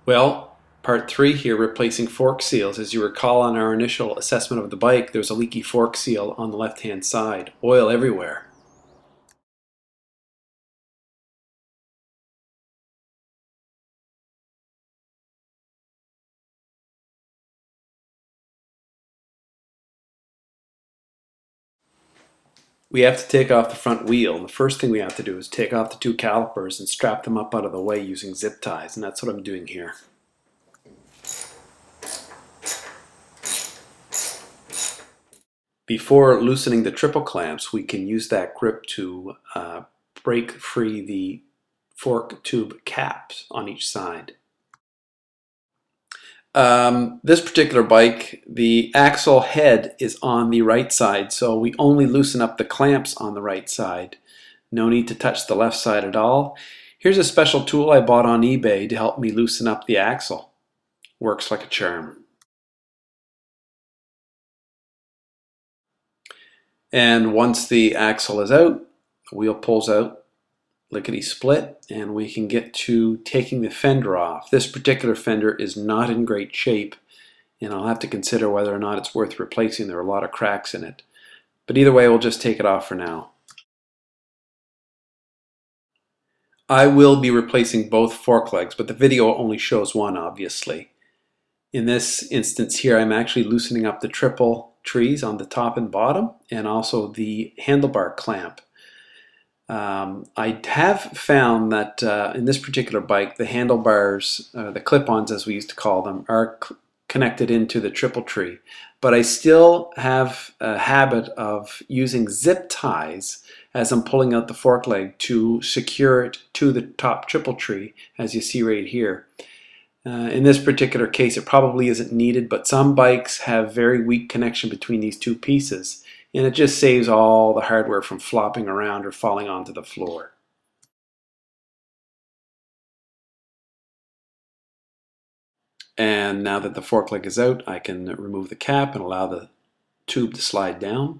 Well, part 3 here, replacing fork seals. As you recall on our initial assessment of the bike, there's a leaky fork seal on the left-hand side. Oil everywhere. We have to take off the front wheel, and the first thing we have to do is take off the two calipers and strap them up out of the way using zip ties, and that's what I'm doing here. Before loosening the triple clamps, we can use that grip to break free the fork tube caps on each side. This particular bike, the axle head is on the right side, so we only loosen up the clamps on the right side. No need to touch the left side at all. Here's a special tool I bought on eBay to help me loosen up the axle. Works like a charm. And once the axle is out, the wheel pulls out, lickety split, and we can get to taking the fender off. This particular fender is not in great shape, and I'll have to consider whether or not it's worth replacing. There are a lot of cracks in it. But either way, we'll just take it off for now. I will be replacing both fork legs, but the video only shows one, obviously. In this instance here, I'm actually loosening up the triple trees on the top and bottom, and also the handlebar clamp. I have found that in this particular bike, the handlebars, the clip-ons as we used to call them, are connected into the triple tree. But I still have a habit of using zip ties as I'm pulling out the fork leg to secure it to the top triple tree, as you see right here. In this particular case, it probably isn't needed, but some bikes have very weak connection between these two pieces, and it just saves all the hardware from flopping around or falling onto the floor. And now that the fork leg is out, I can remove the cap and allow the tube to slide down.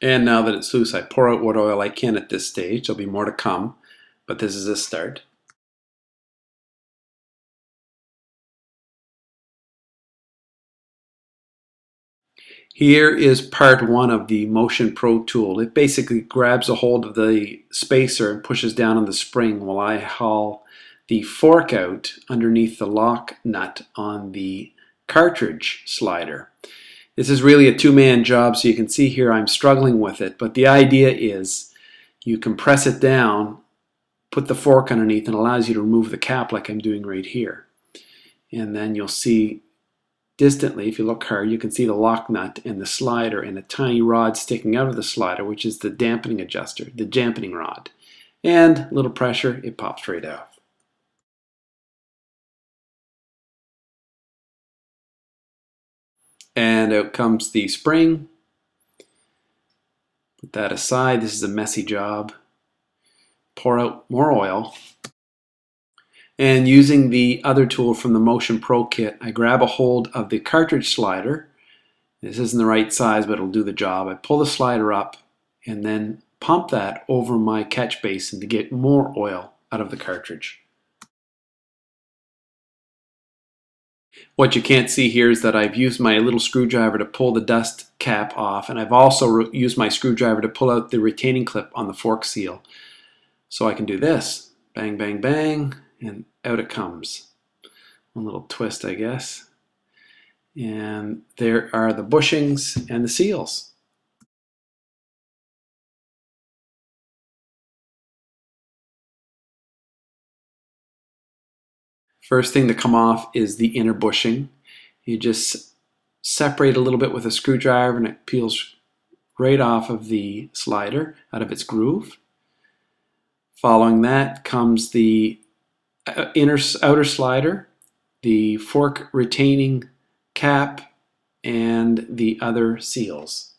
And now that it's loose, I pour out what oil I can at this stage. There'll be more to come, but this is a start. Here is part 1 of the Motion Pro tool. It basically grabs a hold of the spacer and pushes down on the spring while I haul the fork out underneath the lock nut on the cartridge slider. This is really a two-man job, so you can see here I'm struggling with it, but the idea is you compress it down, put the fork underneath, and it allows you to remove the cap like I'm doing right here. And then you'll see distantly, if you look hard, you can see the lock nut and the slider and a tiny rod sticking out of the slider, which is the dampening adjuster, the dampening rod. And a little pressure, it pops right off. And out comes the spring. Put that aside. This is a messy job. Pour out more oil. And using the other tool from the Motion Pro kit, I grab a hold of the cartridge slider. This isn't the right size, but it'll do the job. I pull the slider up and then pump that over my catch basin to get more oil out of the cartridge. What you can't see here is that I've used my little screwdriver to pull the dust cap off, and I've also used my screwdriver to pull out the retaining clip on the fork seal. So I can do this. Bang, bang, bang, and out it comes. One little twist, I guess. And there are the bushings and the seals. First thing to come off is the inner bushing. You just separate a little bit with a screwdriver and it peels right off of the slider, out of its groove. Following that comes the outer slider, the fork retaining cap, and the other seals.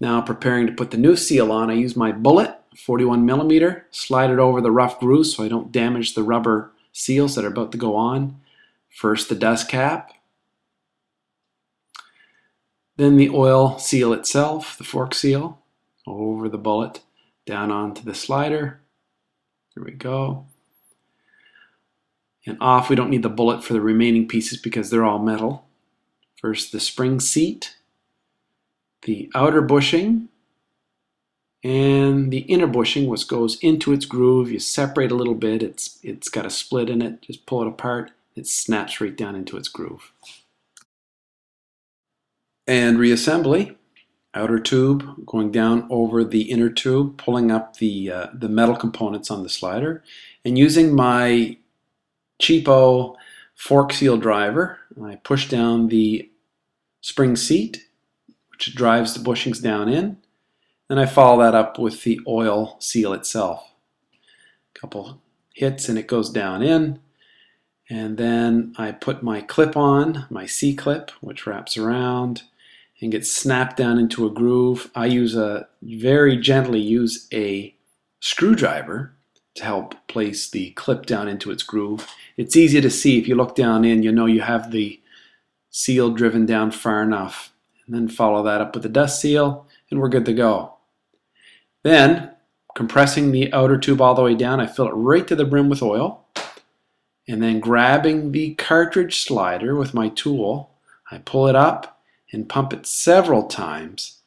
Now preparing to put the new seal on, I use my bullet, 41mm, slide it over the rough groove so I don't damage the rubber seals that are about to go on. First the dust cap, then the oil seal itself, the fork seal, over the bullet, down onto the slider. There we go. And off, we don't need the bullet for the remaining pieces because they're all metal. First, the spring seat, the outer bushing, and the inner bushing, which goes into its groove. You separate a little bit. It's got a split in it. Just pull it apart. It snaps right down into its groove. And reassembly. Outer tube going down over the inner tube, pulling up the metal components on the slider, and using my cheapo fork seal driver, I push down the spring seat, which drives the bushings down in, and I follow that up with the oil seal itself. A couple hits and it goes down in, and then I put my clip on, my C-clip, which wraps around and gets snapped down into a groove. I very gently use a screwdriver to help place the clip down into its groove. It's easy to see. If you look down in, you know you have the seal driven down far enough. And then follow that up with the dust seal, and we're good to go. Then, compressing the outer tube all the way down, I fill it right to the brim with oil. And then grabbing the cartridge slider with my tool, I pull it up and pump it several times,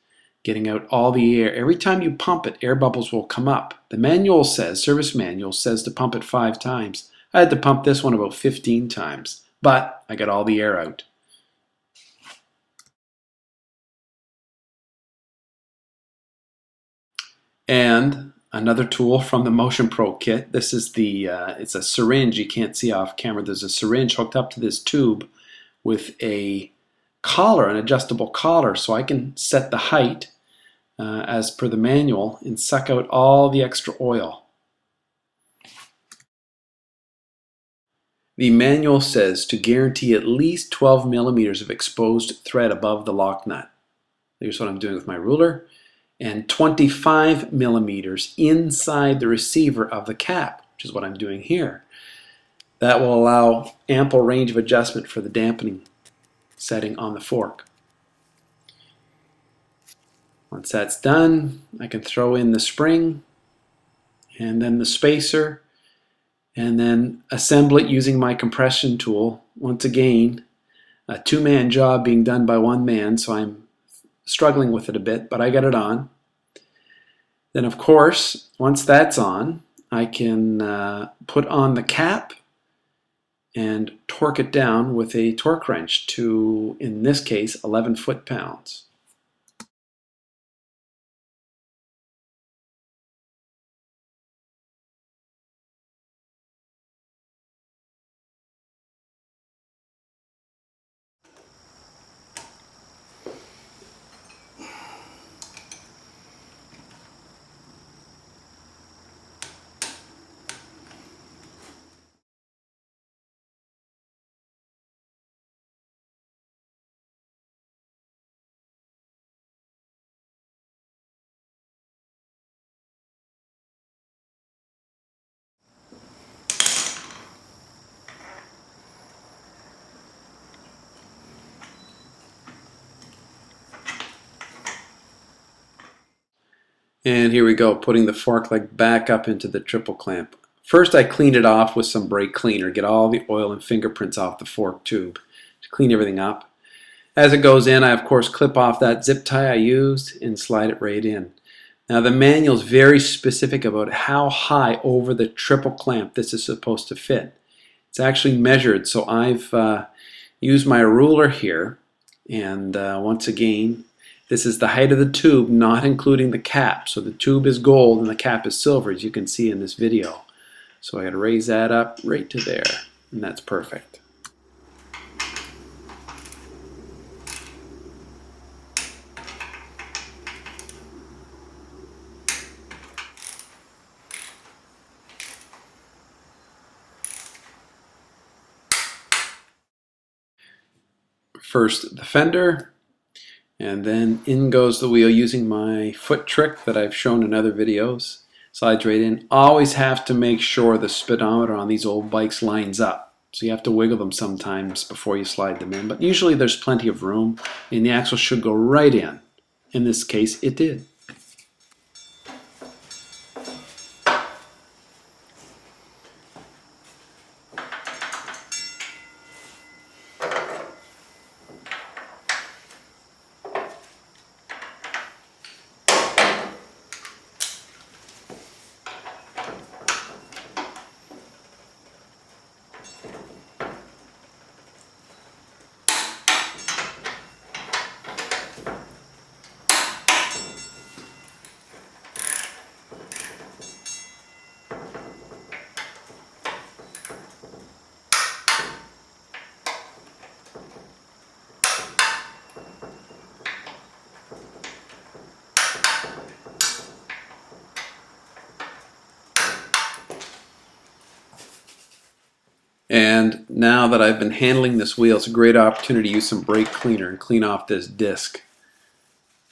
getting out all the air. Every time you pump it, air bubbles will come up. The manual says, service manual says to pump it 5 times. I had to pump this one about 15 times, but I got all the air out. And another tool from the Motion Pro kit. This is it's a syringe. You can't see off camera. There's a syringe hooked up to this tube with a collar, an adjustable collar, so I can set the height as per the manual and suck out all the extra oil. The manual says to guarantee at least 12 millimeters of exposed thread above the lock nut. Here's what I'm doing with my ruler. And 25 millimeters inside the receiver of the cap, which is what I'm doing here. That will allow ample range of adjustment for the dampening setting on the fork. Once that's done, I can throw in the spring and then the spacer and then assemble it using my compression tool. Once again, a 2-man job being done by 1 man, so I'm struggling with it a bit, but I got it on. Then of course, once that's on, I can put on the cap and torque it down with a torque wrench to, in this case, 11 foot-pounds. And here we go, putting the fork leg back up into the triple clamp. First I clean it off with some brake cleaner, get all the oil and fingerprints off the fork tube to clean everything up. As it goes in, I of course clip off that zip tie I used and slide it right in. Now the manual is very specific about how high over the triple clamp this is supposed to fit. It's actually measured, so I've used my ruler here, and once again, this is the height of the tube, not including the cap. So the tube is gold and the cap is silver, as you can see in this video. So I got to raise that up right to there, and that's perfect. First the fender, and then in goes the wheel using my foot trick that I've shown in other videos. Slides right in. Always have to make sure the speedometer on these old bikes lines up. So you have to wiggle them sometimes before you slide them in. But usually there's plenty of room and the axle should go right in. In this case, it did. And now that I've been handling this wheel, it's a great opportunity to use some brake cleaner and clean off this disc.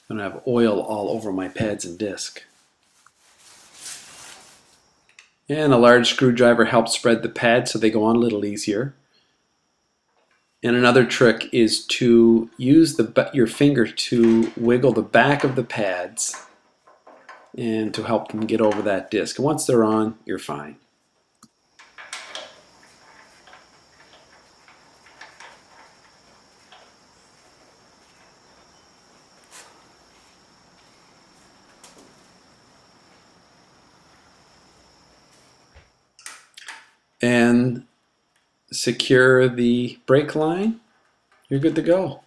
I'm going to have oil all over my pads and disc. And a large screwdriver helps spread the pads so they go on a little easier. And another trick is to use your finger to wiggle the back of the pads and to help them get over that disc. And once they're on, you're fine. And secure the brake line, you're good to go.